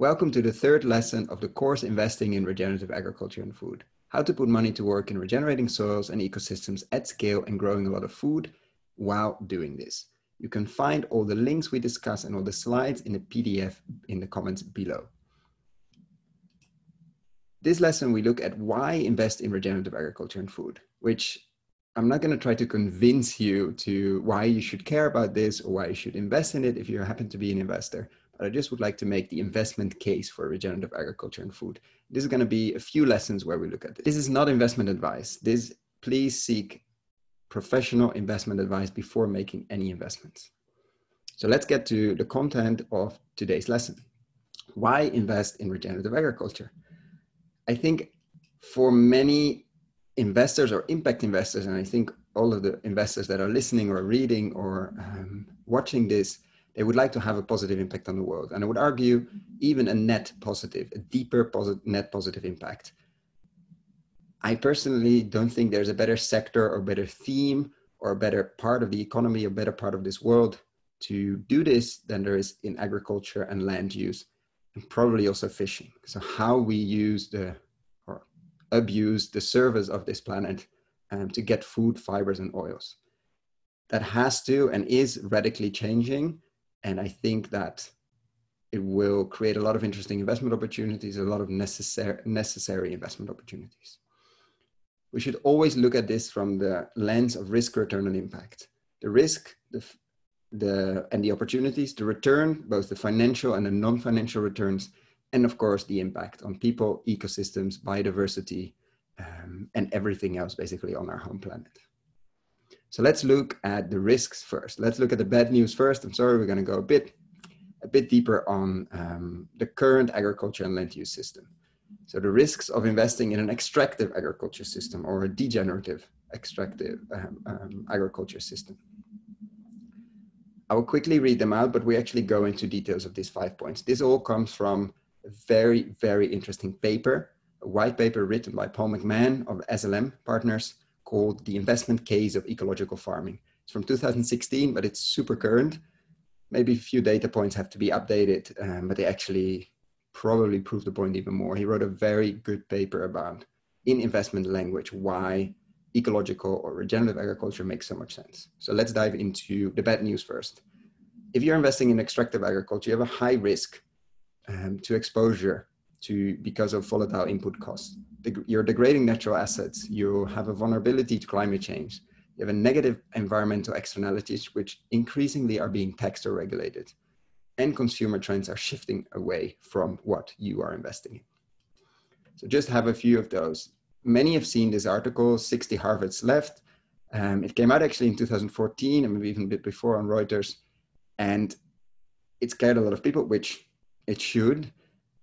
Welcome to the third lesson of the course Investing in Regenerative Agriculture and Food. How to put money to work in regenerating soils and ecosystems at scale and growing a lot of food while doing this. You can find all the links we discuss and all the slides in the PDF in the comments below. This lesson, we look at why invest in regenerative agriculture and food, which I'm not going to try to convince you to why you should care about this or why you should invest in it if you happen to be an investor. But I just would like to make the investment case for regenerative agriculture and food. This is going to be a few lessons where we look at this. This is not investment advice. Please seek professional investment advice before making any investments. So let's get to the content of today's lesson. Why invest in regenerative agriculture? I think for many investors or impact investors, and I think all of the investors that are listening or reading or watching this, they would like to have a positive impact on the world. And I would argue even a net positive, a deeper net positive impact. I personally don't think there's a better sector or better theme or a better part of the economy or better part of this world to do this than there is in agriculture and land use, and probably also fishing. So how we use or abuse the service of this planet to get food, fibers, and oils. That has to and is radically changing. And I think that it will create a lot of interesting investment opportunities, a lot of necessary investment opportunities. We should always look at this from the lens of risk, return, and impact. The risk, and the opportunities, the return, both the financial and the non-financial returns, and of course the impact on people, ecosystems, biodiversity, and everything else basically on our home planet. So let's look at the risks first. Let's look at the bad news first. I'm sorry, we're going to go a bit deeper on the current agriculture and land use system. So the risks of investing in an extractive agriculture system or a degenerative extractive agriculture system. I will quickly read them out, but we actually go into details of these 5 points. This all comes from a very, very interesting paper, a white paper written by Paul McMahon of SLM Partners called The Investment Case of Ecological Farming. It's from 2016, but it's super current. Maybe a few data points have to be updated, but they actually probably prove the point even more. He wrote a very good paper about, in investment language, why ecological or regenerative agriculture makes so much sense. So let's dive into the bad news first. If you're investing in extractive agriculture, you have a high risk to exposure because of volatile input costs. You're degrading natural assets. You have a vulnerability to climate change. You have a negative environmental externalities, which increasingly are being taxed or regulated. And consumer trends are shifting away from what you are investing in. So just have a few of those. Many have seen this article, 60 Harvests Left. It came out actually in 2014, and maybe even a bit before on Reuters. And it scared a lot of people, which it should.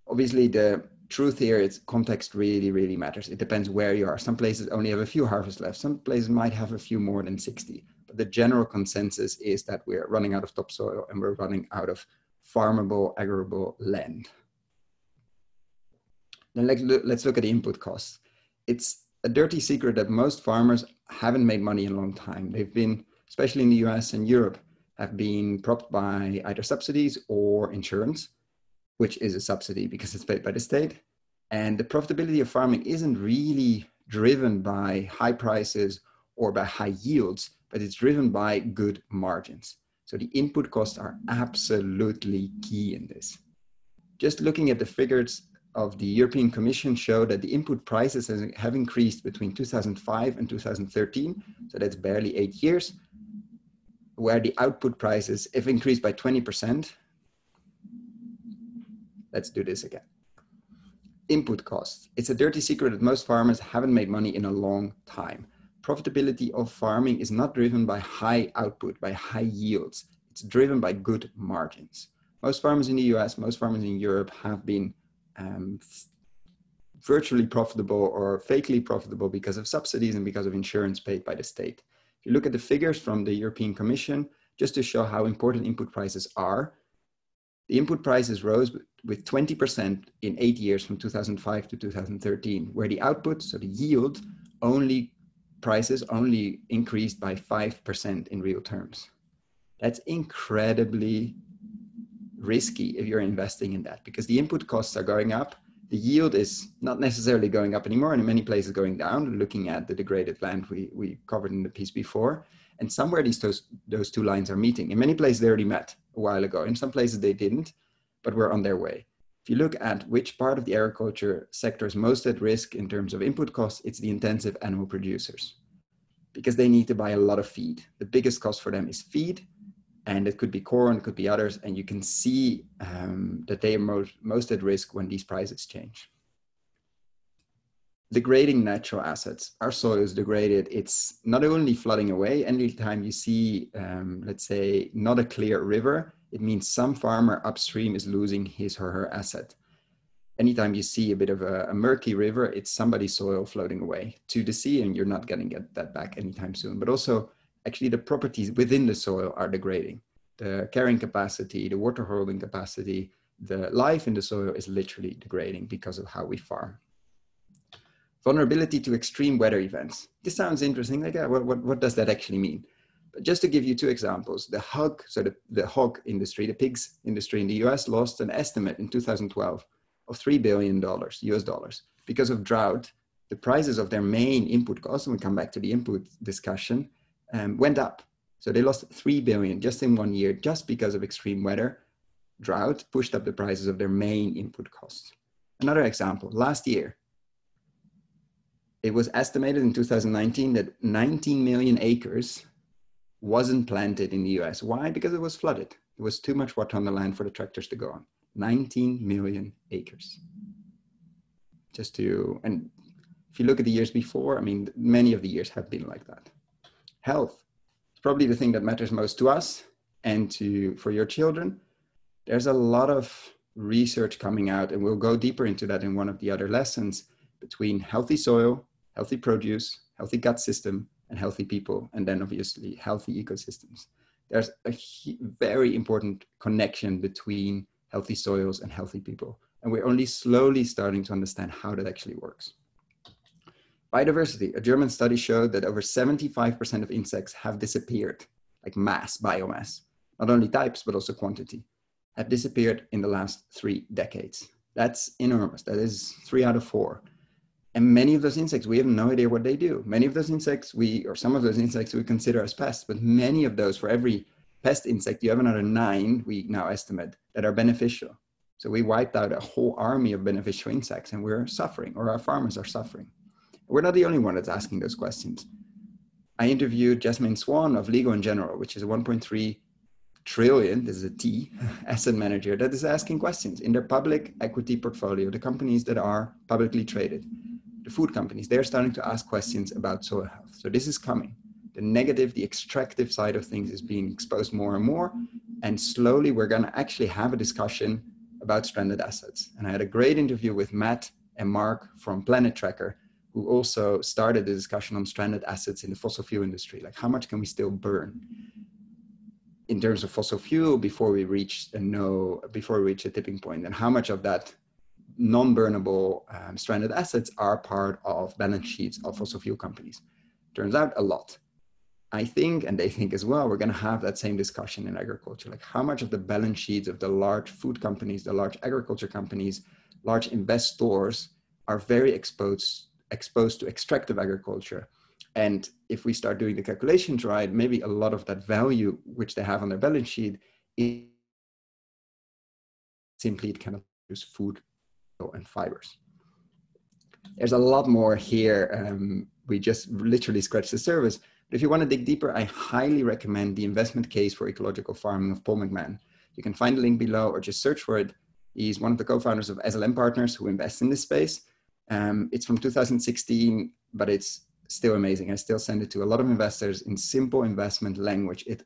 Obviously, the truth here is context really, really matters. It depends where you are. Some places only have a few harvests left. Some places might have a few more than 60. But the general consensus is that we're running out of topsoil and we're running out of farmable, arable land. Then let's look at the input costs. It's a dirty secret that most farmers haven't made money in a long time. They've been, especially in the US and Europe, have been propped by either subsidies or insurance, which is a subsidy because it's paid by the state. And the profitability of farming isn't really driven by high prices or by high yields, but it's driven by good margins. So the input costs are absolutely key in this. Just looking at the figures of the European Commission show that the input prices have increased between 2005 and 2013. So that's barely 8 years, where the output prices have increased by 20%. Let's do this again. Input costs. It's a dirty secret that most farmers haven't made money in a long time. Profitability of farming is not driven by high output, by high yields. It's driven by good margins. Most farmers in the US, most farmers in Europe have been virtually profitable or fakely profitable because of subsidies and because of insurance paid by the state. If you look at the figures from the European Commission, just to show how important input prices are, the input prices rose with 20% in 8 years from 2005 to 2013, where the output, so the yield, prices only increased by 5% in real terms. That's incredibly risky if you're investing in that, because the input costs are going up. The yield is not necessarily going up anymore, and in many places going down, looking at the degraded land we covered in the piece before. And somewhere those two lines are meeting. In many places, they already met a while ago. In some places, they didn't, but we're on their way. If you look at which part of the agriculture sector is most at risk in terms of input costs, it's the intensive animal producers, because they need to buy a lot of feed. The biggest cost for them is feed, and it could be corn, it could be others, and you can see that they are most at risk when these prices change. Degrading natural assets. Our soil is degraded. It's not only flooding away. Anytime you see, let's say, not a clear river, it means some farmer upstream is losing his or her asset. Anytime you see a bit of a murky river, it's somebody's soil floating away to the sea, and you're not going to get that back anytime soon. But also, actually, the properties within the soil are degrading. The carrying capacity, the water holding capacity, the life in the soil is literally degrading because of how we farm. Vulnerability to extreme weather events. This sounds interesting. Like, what does that actually mean? But just to give you two examples, the hog industry, the pigs industry in the US lost an estimate in 2012 of $3 billion US dollars because of drought. The prices of their main input costs, and we come back to the input discussion, went up. So they lost 3 billion just in 1 year, just because of extreme weather. Drought pushed up the prices of their main input costs. Another example, last year, it was estimated in 2019 that 19 million acres wasn't planted in the US. Why? Because it was flooded. There was too much water on the land for the tractors to go on. 19 million acres. And if you look at the years before, I mean, many of the years have been like that. Health. It's probably the thing that matters most to us and for your children. There's a lot of research coming out, and we'll go deeper into that in one of the other lessons, between healthy soil, healthy produce, healthy gut system, and healthy people, and then obviously healthy ecosystems. There's a very important connection between healthy soils and healthy people, and we're only slowly starting to understand how that actually works. Biodiversity. A German study showed that over 75% of insects have disappeared, like biomass, not only types, but also quantity, have disappeared in the last 3 decades. That's enormous. That is 3 out of 4. And many of those insects, we have no idea what they do. Many of those insects, some of those insects we consider as pests, but many of those, for every pest insect, you have another 9, we now estimate, that are beneficial. So we wiped out a whole army of beneficial insects, and we're suffering, or our farmers are suffering. We're not the only one that's asking those questions. I interviewed Jasmine Swan of Legal in General, which is a 1.3 trillion, this is a T, asset manager that is asking questions in their public equity portfolio, the companies that are publicly traded. The food companies, they're starting to ask questions about soil health. So this is coming. The negative, the extractive side of things is being exposed more and more. And slowly we're going to actually have a discussion about stranded assets. And I had a great interview with Matt and Mark from Planet Tracker, who also started the discussion on stranded assets in the fossil fuel industry. Like, how much can we still burn in terms of fossil fuel before we reach a tipping point? And how much of that non-burnable stranded assets are part of balance sheets of fossil fuel companies? Turns out a lot. I think, and they think as well, we're going to have that same discussion in agriculture. Like, how much of the balance sheets of the large food companies, the large agriculture companies, large investors are very exposed to extractive agriculture. And if we start doing the calculations right, maybe a lot of that value which they have on their balance sheet is simply it cannot produce food and fibers. There's a lot more here. We just literally scratched the surface. But if you want to dig deeper, I highly recommend The Investment Case for Ecological Farming of Paul McMahon. You can find the link below or just search for it. He's one of the co-founders of SLM Partners who invest in this space. It's from 2016, but it's still amazing. I still send it to a lot of investors in simple investment language. It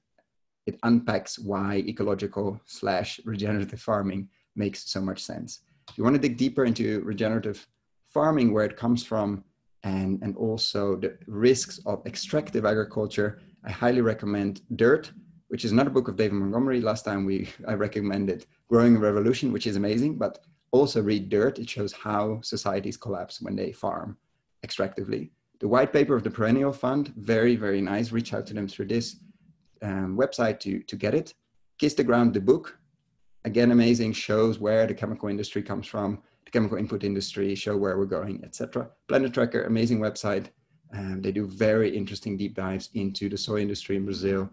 unpacks why ecological/regenerative farming makes so much sense. If you want to dig deeper into regenerative farming, where it comes from, and also the risks of extractive agriculture, I highly recommend Dirt, which is another book of David Montgomery. Last time I recommended Growing a Revolution, which is amazing, but also read Dirt. It shows how societies collapse when they farm extractively. The white paper of the Perennial Fund, very, very nice. Reach out to them through this website to get it. Kiss the Ground, the book. again, amazing, shows where the chemical industry comes from, the chemical input industry, show where we're going, etc. Blender Tracker, amazing website. They do very interesting deep dives into the soy industry in Brazil.